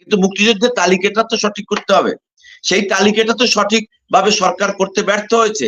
কিন্তু মুক্তিযুদ্ধের তালিকাটা তো সঠিক করতে হবে। সেই তালিকাটা তো সঠিকভাবে সরকার করতে ব্যর্থ হয়েছে।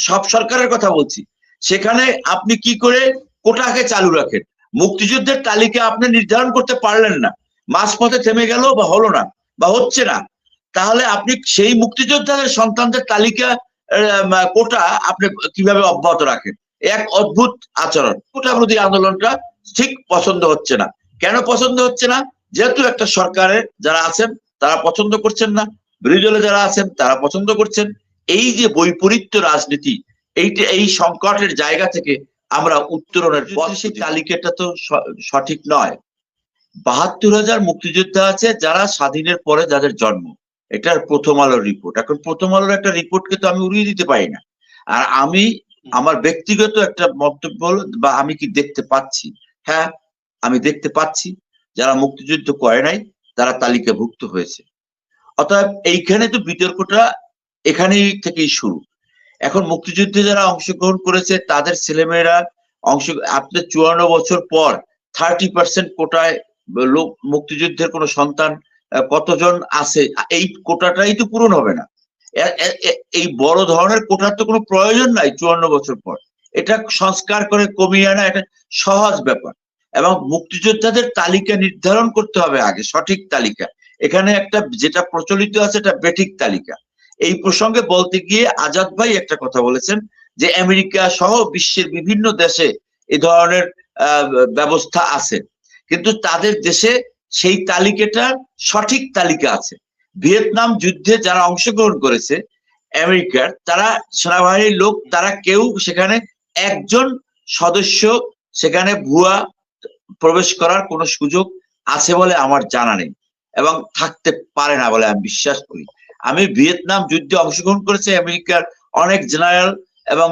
সব সরকারের কথা বলছি। সেখানে আপনি কি করে কোটাকে চালু রাখেন? মুক্তিযুদ্ধের তালিকা আপনি নির্ধারণ করতে পারলেন না, মাঝপথে থেমে গেল বা হলো না বা হচ্ছে না, তাহলে আপনি সেই মুক্তিযোদ্ধাদের সন্তানদের তালিকা কোটা আপনি কিভাবে অব্যাহত রাখেন? এক অদ্ভুত আচরণ। কোটা বিরোধী আন্দোলনটা ঠিক পছন্দ হচ্ছে না। কেন পছন্দ হচ্ছে না? যেহেতু একটা সরকারের যারা আছেন তারা পছন্দ করছেন না, বিরোধী দলে যারা আছেন তারা পছন্দ করছেন। এই যে বৈপরীত্য রাজনীতি, এই সংকটের জায়গা থেকে আমরা উত্তরণের পথ, সেই তালিকাটা তো সঠিক নয়। ৭২,০০০ মুক্তিযোদ্ধা আছে যারা স্বাধীনের পরে যাদের জন্ম, এটার প্রথম আলোর রিপোর্ট। এখন প্রথম আলোর একটা রিপোর্টকে তো আমি উড়িয়ে দিতে পারি না। আর আমি আমার ব্যক্তিগত একটা মন্তব্য বা আমি কি দেখতে পাচ্ছি? হ্যাঁ, আমি দেখতে পাচ্ছি যারা মুক্তিযুদ্ধ করে নাই তারা তালিকাভুক্ত হয়েছে। অতএব এইখানে তো বিতর্কটা এখানেই থেকেই শুরু। এখন মুক্তিযুদ্ধে যারা অংশগ্রহণ করেছে তাদের ছেলেমেয়েরা আপনার ৫৪ বছর পর 30% কোটায় লোক মুক্তিযুদ্ধের কোনো সন্তান কতজন আছে, এই কোটাটাই তো পূরণ হবে না। এই বড় ধরনের কোটার তো কোনো প্রয়োজন নাই ৫৪ বছর পর। এটা সংস্কার করে কমিয়ে আনা এটা সহজ ব্যাপার। এবং মুক্তিযোদ্ধাদের তালিকা নির্ধারণ করতে হবে আগে, সঠিক তালিকা। এখানে একটা যেটা প্রচলিত আছে এটা বেঠিক তালিকা। এই প্রসঙ্গে বলতে গিয়ে আজাদ ভাই একটা কথা বলেছেন যে আমেরিকা সহ বিশ্বের বিভিন্ন দেশে এই ধরনের ব্যবস্থা আছে, কিন্তু তাদের দেশে সেই তালিকাটা সঠিক তালিকা আছে। ভিয়েতনাম যুদ্ধে যারা অংশগ্রহণ করেছে আমেরিকার, তারা সেনাবাহিনীর লোক, তারা কেউ সেখানে একজন সদস্য সেখানে ভুয়া প্রবেশ করার কোনো সুযোগ আছে বলে আমার জানা নেই এবং থাকতে পারে না বলে আমি বিশ্বাস করি। আমি ভিয়েতনাম যুদ্ধে অংশগ্রহণ করেছি আমেরিকার অনেক জেনারেল এবং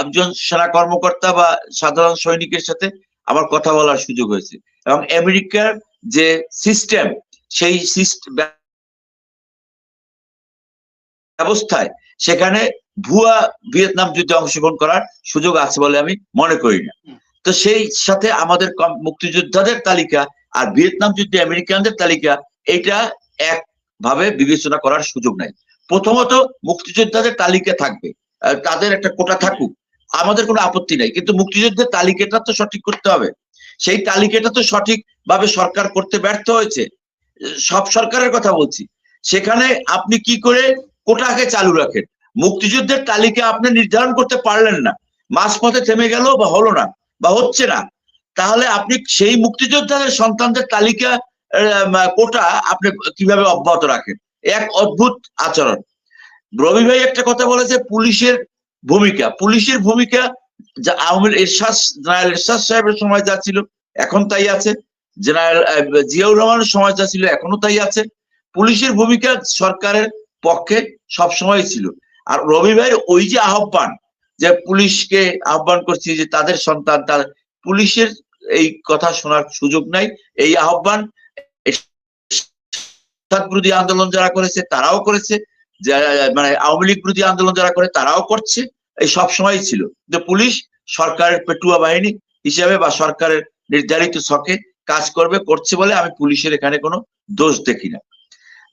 একজন সেনা কর্মকর্তা বা সাধারণ সৈনিকের সাথে আমার কথা বলার সুযোগ হয়েছে। এবং আমেরিকার যে সিস্টেম, সেই ব্যবস্থায় সেখানে ভুয়া ভিয়েতনাম যুদ্ধে অংশগ্রহণ করার সুযোগ আছে বলে আমি মনে করি না। তো সেই সাথে আমাদের মুক্তিযোদ্ধাদের তালিকা আর ভিয়েতনাম যুদ্ধে আমেরিকানদের তালিকা, এটা একভাবে বিবেচনা করার সুযোগ নাই। প্রথমত মুক্তিযোদ্ধাদের তালিকা থাকবে, তাদের একটা কোটা থাকুক, আমাদের কোনো আপত্তি নাই, কিন্তু মুক্তিযুদ্ধের তালিকাটা তো সঠিক করতে হবে। সেই তালিকাটা তো সঠিকভাবে সরকার করতে ব্যর্থ হয়েছে। সব সরকারের কথা বলছি। সেখানে আপনি কি করে কোটাকে চালু রাখেন? মুক্তিযুদ্ধের তালিকা আপনি নির্ধারণ করতে পারলেন না, মাঝপথে থেমে গেল বা হলো না বা হচ্ছে না, তাহলে আপনি সেই মুক্তিযোদ্ধাদের সন্তানদের তালিকা কোটা আপনি কিভাবে অব্যাহত রাখেন? এক অদ্ভুত আচরণ। রবি ভাই একটা কথা বলেছে, পুলিশের ভূমিকা আওয়ামী জেনারেল এরশাদ সাহেবের সময় যা ছিল এখন তাই আছে, জেনারেল জিয়াউর রহমানের সময় যা ছিল এখনো তাই আছে। পুলিশের ভূমিকা সরকারের পক্ষে সবসময় ছিল। আর রবি ভাইয়ের ওই যে আহ্বান, যে পুলিশকে আহ্বান করছি যে তাদের সন্তান, তাদের পুলিশের এই কথা শোনার সুযোগ নাই। এই আহ্বান বিরোধী আন্দোলন যারা করেছে তারাও করেছে, মানে আওয়ামী লীগ বিরোধী আন্দোলন যারা করে তারাও করছে, এই সবসময় ছিল যে পুলিশ সরকারের পেটুয়া বাহিনী হিসেবে বা সরকারের নির্ধারিত ছকে কাজ করছে বলে আমি পুলিশের এখানে কোনো দোষ দেখি না।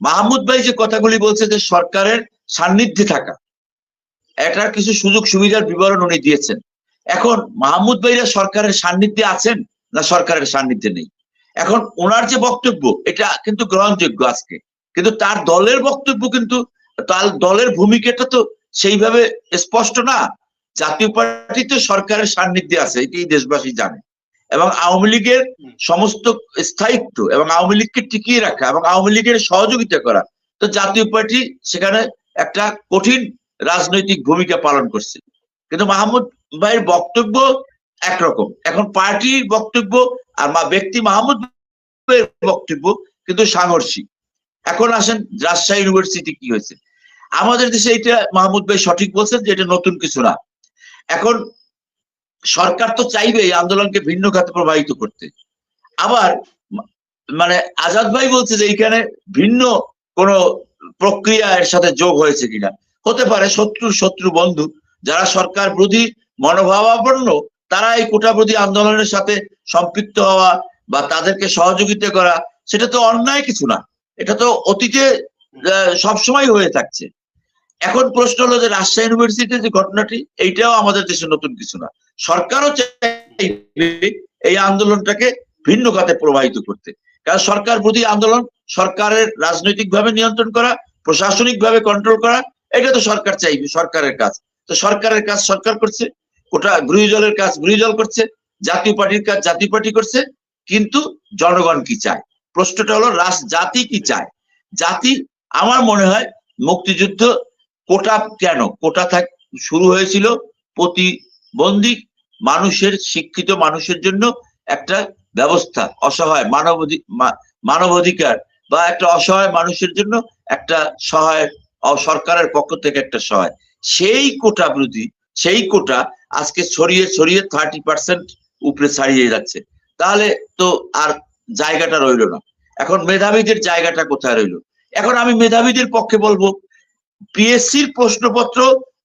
মাহমুদ ভাই যে কথাগুলি বলছে যে সরকারের সান্নিধ্যে থাকা, এটার কিছু সুযোগ সুবিধার বিবরণ উনি দিয়েছেন। এখন মাহমুদ ভাইরা সরকারের সান্নিধ্যে আছেন না সরকারের সান্নিধ্যে নেই? এখন ওনার যে বক্তব্য এটা কিন্তু গ্রহণযোগ্য আজকে, কিন্তু তার দলের বক্তব্য কিন্তু, তার দলের ভূমিকাটা তো সেইভাবে স্পষ্ট না। জাতীয় পার্টি তো সরকারের সান্নিধ্যে আছে, এটি দেশবাসী জানে। এবং আওয়ামী লীগের সমস্ত স্থায়িত্ব এবং আওয়ামী লীগকে টিকিয়ে রাখা এবং আওয়ামী লীগের সহযোগিতা করা, তো জাতীয় পার্টি সেখানে একটা কঠিন রাজনৈতিক ভূমিকা পালন করছে। কিন্তু মাহমুদ ভাইয়ের বক্তব্য একরকম, এখন পার্টির বক্তব্য আর ব্যক্তি মাহমুদ ভাইয়ের বক্তব্য কিন্তু সাংঘর্ষিক। এখন আসেন রাজশাহী ইউনিভার্সিটি কি হয়েছে আমাদের দেশে, এটা মাহমুদ ভাই সঠিক বলছেন যে এটা নতুন কিছু না। এখন সরকার তো চাইবে এই আন্দোলনকে ভিন্ন খাতে প্রবাহিত করতে। আবার মানে আজাদ ভাই বলছে যে এইখানে ভিন্ন কোন প্রক্রিয়া এর সাথে যোগ হয়েছে কিনা। হতে পারে শত্রু বন্ধু যারা সরকার বিরোধী মনোভাবাপন্ন, তারা এই কোটা বিরোধী আন্দোলনের সাথে সম্পৃক্ত হওয়া বা তাদেরকে সহযোগিতা করা সেটা তো অন্যায় কিছু না, এটা তো অতীতে সবসময় হয়ে থাকছে। এখন প্রশ্ন হলো যে রাজশাহী ইউনিভার্সিটির যে ঘটনাটি, এইটাও আমাদের দেশে নতুন কিছু না। সরকারও চাইবে এই আন্দোলনটাকে ভিন্ন খাতে প্রবাহিত করতে, কারণ সরকার বিরোধী আন্দোলন সরকারের রাজনৈতিক ভাবে নিয়ন্ত্রণ করা, প্রশাসনিক ভাবে কন্ট্রোল করা, এটা তো সরকার চাইবে, সরকারের কাজ। তো সরকারের কাজ সরকার করছে, কোটা গৃহী দলের কাজ গৃহী দল করছে, জাতীয় পার্টির কাজ জাতীয় পার্টি করছে। কিন্তু জনগণ কি চায়? প্রশ্নটা হলো জাতি কি চায়? জাতি, আমার মনে হয় মুক্তিযুদ্ধ কোটা কেন কোটা শুরু হয়েছিল প্রতিবন্ধী মানুষের, শিক্ষিত মানুষের জন্য একটা ব্যবস্থা, অসহায় মানবাধিকার বা একটা অসহায় মানুষের জন্য একটা সহায়, সরকারের পক্ষ থেকে একটা সহায়। সেই কোটা বিরোধী, সেই কোটা আজকে ছড়িয়ে ছড়িয়ে 30% উপরে ছাড়িয়ে যাচ্ছে। তাহলে তো আর জায়গাটা রইল না। এখন মেধাবীদের জায়গাটা কোথায় রইল? এখন আমি মেধাবীদের পক্ষে বলবো, পিএসসির প্রশ্নপত্র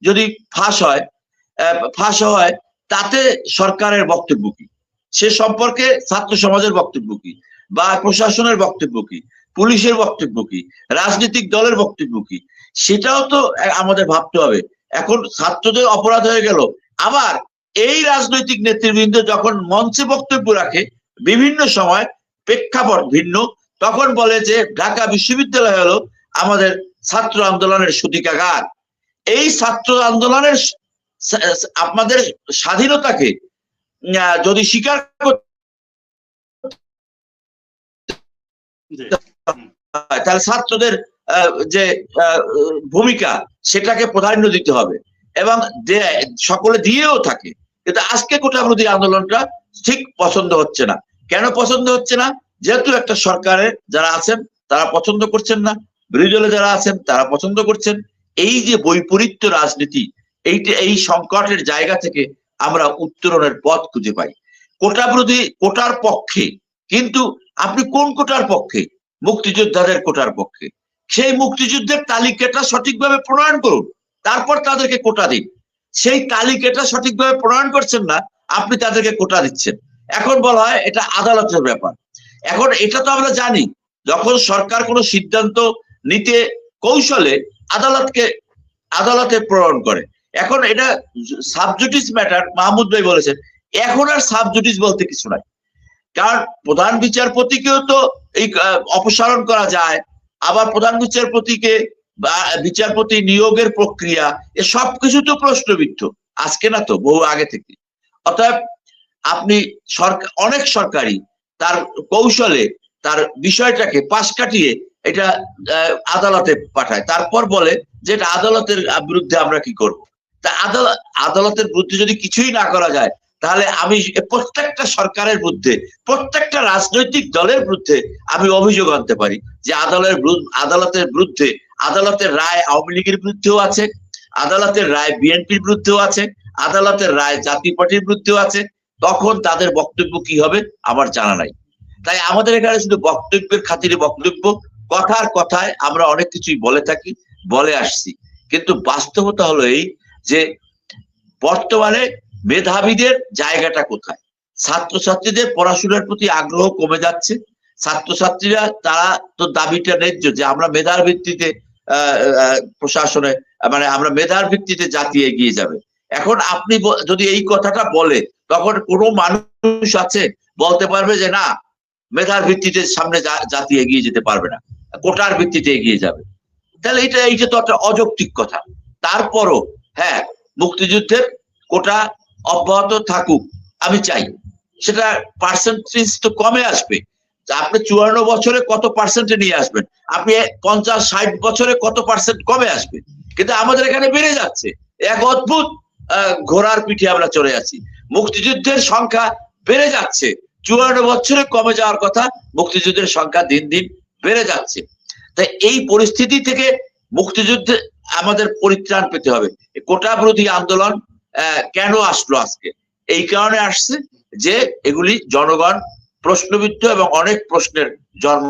যদি ফাঁস হয় তাতে সরকারের বক্তব্য কি? সে সম্পর্কে ছাত্র সমাজের বক্তব্য কি, বা প্রশাসনের বক্তব্য কি, পুলিশের বক্তব্য কি, রাজনৈতিক দলের বক্তব্য কি? সেটাও তো আমাদের ভাবতে হবে। এখন ছাত্রদের অপরাধ হয়ে গেল, আবার এই রাজনৈতিক নেতৃবৃন্দ যখন মঞ্চে বক্তব্য রাখে বিভিন্ন সময় প্রেক্ষাপট ভিন্ন, তখন বলে যে ঢাকা বিশ্ববিদ্যালয় হলো আমাদের ছাত্র আন্দোলনের সূতিকাগার। এই ছাত্র আন্দোলনের আপনাদের স্বাধীনতাকে যদি স্বীকার করতে তাহলে ছাত্রদের যে ভূমিকা সেটাকে প্রাধান্য দিতে হবে, এবং সকলে দিয়েও থাকে। কিন্তু আজকে কোটা বিরোধী আন্দোলনটা ঠিক পছন্দ হচ্ছে না। কেন পছন্দ হচ্ছে না? যেহেতু একটা সরকারের যারা আছেন তারা পছন্দ করছেন না, বিরোধী দলে যারা আছেন তারা পছন্দ করছেন। এই যে বৈপরীত্য রাজনীতি, এই সংকটের জায়গা থেকে আমরা উত্তরণের পথ খুঁজে পাই। কোটা বিরোধী, কোটার পক্ষে, কিন্তু আপনি কোন কোটার পক্ষে? মুক্তিযোদ্ধাদের কোটার পক্ষে। সেই মুক্তিযুদ্ধের তালিকাটা সঠিকভাবে প্রণয়ন করুন, তারপর তাদেরকে কোটা দিন। সেই তালিকাটা সঠিকভাবে প্রণয়ন করছেন না, আপনি তাদেরকে কোটা দিচ্ছেন। এখন বলা হয় এটা আদালতের ব্যাপার। এখন এটা তো আমরা জানি, যখন সরকার কোনো সিদ্ধান্ত নিতে কৌশলে আদালতে প্রেরণ করে। এখন এটা সাবজুডিস ম্যাটার, মাহমুদ ভাই বলেছেন, এখন আর সাবজুডিস বলতে কিছু নাই। কারণ প্রধান বিচারপতিকেও তো এই অপসারণ করা যায়, আবার প্রধান বিচারপতিকে বা বিচারপতি নিয়োগের প্রক্রিয়া, এ সবকিছু তো প্রশ্নবিদ্ধ, আজকে না তো, বহু আগে থেকে। অতএব আপনি অনেক সরকারি তার কৌশলে তার বিষয়টাকে পাশ কাটিয়ে এটা আদালতে পাঠায়, তারপর বলে যে এটা আদালতের বিরুদ্ধে আমরা কি করব। তা আদালতের বিরুদ্ধে যদি কিছুই না করা যায়, তাহলে আমি প্রত্যেকটা সরকারের বিরুদ্ধে, প্রত্যেকটা রাজনৈতিক দলের বিরুদ্ধে আমি অভিযোগ আনতে পারি যে আদালতের বিরুদ্ধে, আদালতের রায় আওয়ামী লীগের বিরুদ্ধেও আছে, আদালতের রায় বিএনপির বিরুদ্ধেও আছে, আদালতের রায় জাতীয় পার্টির বিরুদ্ধেও আছে। তখন তাদের বক্তব্য কি হবে আমার জানা নাই। তাই আমাদের এখানে শুধু বক্তব্যের খাতিরে বক্তব্য, কথার কথায় আমরা অনেক কিছুই বলে থাকি, বলে আসছি। কিন্তু বাস্তবতা হলো এই যে বর্তমানে মেধাবীদের জায়গাটা কোথায়? ছাত্রছাত্রীদের পড়াশোনার প্রতি আগ্রহ কমে যাচ্ছে। ছাত্রছাত্রীরা, তারা তো দাবিটা ন্যায্য যে আমরা মেধার ভিত্তিতে প্রশাসনে, মানে আমরা মেধার ভিত্তিতে জাতি এগিয়ে যাবে। এখন আপনি যদি এই কথাটা বলে, তখন কোনো মানুষ আছে বলতে পারবে যে না, মেধার ভিত্তিতে সামনে জাতি এগিয়ে যেতে পারবে না, কোটার ভিত্তিতে এগিয়ে যাবে? তাহলে এইটা তো একটা অযৌক্তিক কথা। তারপরও হ্যাঁ, মুক্তিযুদ্ধের কোটা অব্যাহত থাকুক আমি চাই। সেটা পার্সেন্টেজ তো কমে আসবে। আপনি 54 বছরে কত পার্সেন্টে নিয়ে আসবেন? আপনি 50-60 বছরে কত পার্সেন্ট কমে আসবে? কিন্তু আমাদের এখানে বেড়ে যাচ্ছে। এক অদ্ভুত ঘোড়ার পিঠে আমরা চলে আছি। মুক্তিযুদ্ধের সংখ্যা বেড়ে যাচ্ছে, 54 বছরে কমে যাওয়ার কথা, মুক্তিযুদ্ধের সংখ্যা দিন দিন বেড়ে যাচ্ছে। তাই এই পরিস্থিতি থেকে মুক্তিযুদ্ধে আমাদের পরিত্রাণ পেতে হবে। কোটা বিরোধী আন্দোলন কেন আসলো আজকে? এই কারণে আসছে যে এগুলি জনগণ প্রশ্নবিদ্ধ এবং অনেক প্রশ্নের জন্ম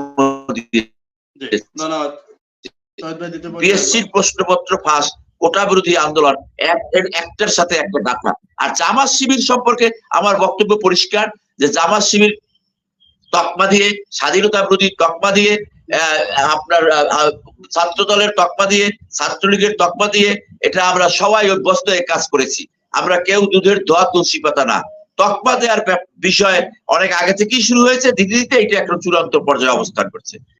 পিএসসির প্রশ্নপত্র ফাঁস, কোটা বিরোধী আন্দোলন, একটার সাথে একটা দেখা। আর জামাত শিবির সম্পর্কে আমার বক্তব্য পরিষ্কার যে জামাত শিবির তকমা দিয়ে, স্বাধীনতা বিরোধী তকমা দিয়ে, আপনার ছাত্র দলের তকমা দিয়ে, ছাত্রলীগের তকমা দিয়ে, এটা আমরা সবাই অভ্যস্ত হয়ে কাজ করেছি। আমরা কেউ দুধের ধোয়া তুলসী পাতা না। তকমা দেওয়ার বিষয় অনেক আগে থেকেই শুরু হয়েছে, ধীরে ধীরে এটা একটা চূড়ান্ত পর্যায়ে অবস্থান করছে।